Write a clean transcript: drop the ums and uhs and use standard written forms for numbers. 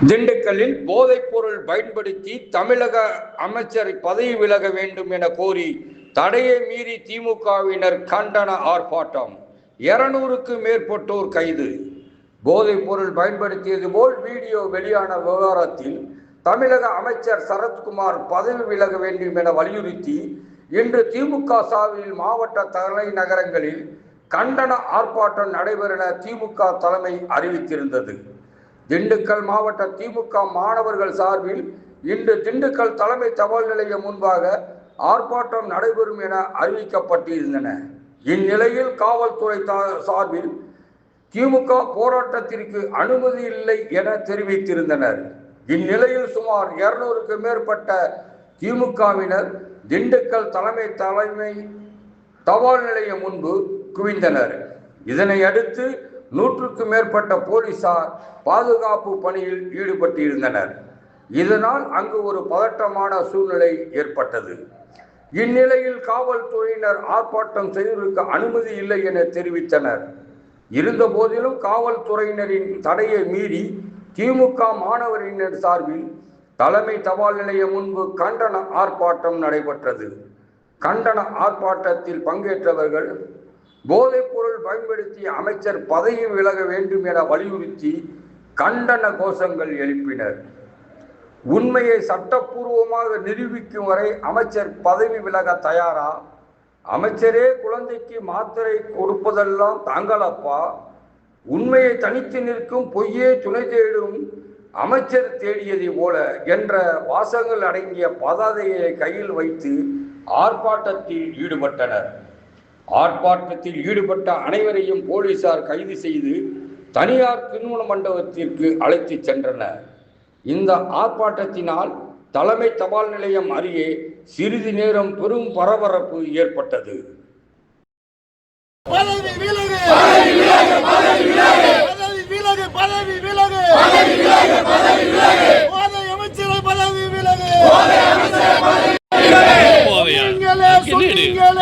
திண்டுக்கல்லில் போதைப் பொருள் பயன்படுத்தி தமிழக அமைச்சர் பதவி விலக வேண்டும் என கோரி தடையை மீறி திமுகவினர் கண்டன ஆர்ப்பாட்டம். 200க்கு மேற்பட்டோர் கைது. போதைப் பொருள் பயன்படுத்தியது போல் வீடியோ வெளியான விவகாரத்தில் தமிழக அமைச்சர் சரத்குமார் பதவி விலக வேண்டும் என வலியுறுத்தி இன்று திமுக சார்பில் மாவட்ட தலைநகரங்களில் கண்டன ஆர்ப்பாட்டம் நடைபெற திமுக தலைமை அறிவித்திருந்தது. திண்டுக்கல் மாவட்ட திமுக மாணவர்கள் சார்பில் இன்று திண்டுக்கல் தலைமை தபால் நிலையம் முன்பாக ஆர்ப்பாட்டம் நடைபெறும் என அறிவிக்கப்பட்டிருந்தன. இந்நிலையில் காவல்துறை சார்பில் திமுக போராட்டத்திற்கு அனுமதி இல்லை என தெரிவித்திருந்தனர். இந்நிலையில் சுமார் 200க்கு மேற்பட்ட திமுகவினர் திண்டுக்கல் தலைமை தபால் நிலையம் முன்பு குவிந்தனர். இதனை அடுத்து 100க்கு மேற்பட்ட போலீசார் பாதுகாப்பு பணியில் ஈடுபட்டிருந்தனர். இதனால் அங்கு ஒரு பதட்டமான சூழ்நிலை ஏற்பட்டது. இந்நிலையில் காவல்துறையினர் ஆர்ப்பாட்டம் செய்வதற்கு அனுமதி இல்லை என தெரிவித்தனர். இருந்த போதிலும் காவல்துறையினரின் தடையை மீறி திமுக மாணவரினர் சார்பில் தலைமை தபால் நிலையம் முன்பு கண்டன ஆர்ப்பாட்டம் நடைபெற்றது. கண்டன ஆர்ப்பாட்டத்தில் பங்கேற்றவர்கள் போதைப் பொருள் பயன்படுத்தி அமைச்சர் பதவி விலக வேண்டும் என வலியுறுத்தி கண்டன கோஷங்கள் எழுப்பினர். உண்மையை சட்டப்பூர்வமாக நிரூபிக்கும் வரை அமைச்சர் பதவி விலக தயாரா? அமைச்சரே குழந்தைக்கு மாத்திரை கொடுப்பதெல்லாம் தாங்களப்பா? உண்மையை தனித்து நிற்கும் பொய்யே துணை தேடும் அமைச்சர் தேடியதை போல என்ற வாசகங்கள் அடங்கிய பதாதையை கையில் வைத்து ஆர்ப்பாட்டத்தில் ஈடுபட்டனர். ஆர்ப்பாட்டத்தில் ஈடுபட்ட அனைவரையும் போலீசார் கைது செய்து தனியார் திருமண மண்டபத்திற்கு அழைத்து சென்றனர். இந்த ஆர்ப்பாட்டத்தினால் தலைமை தபால் நிலையம் அருகே சிறிது நேரம் பெரும் பரபரப்பு ஏற்பட்டது. அமைச்சரை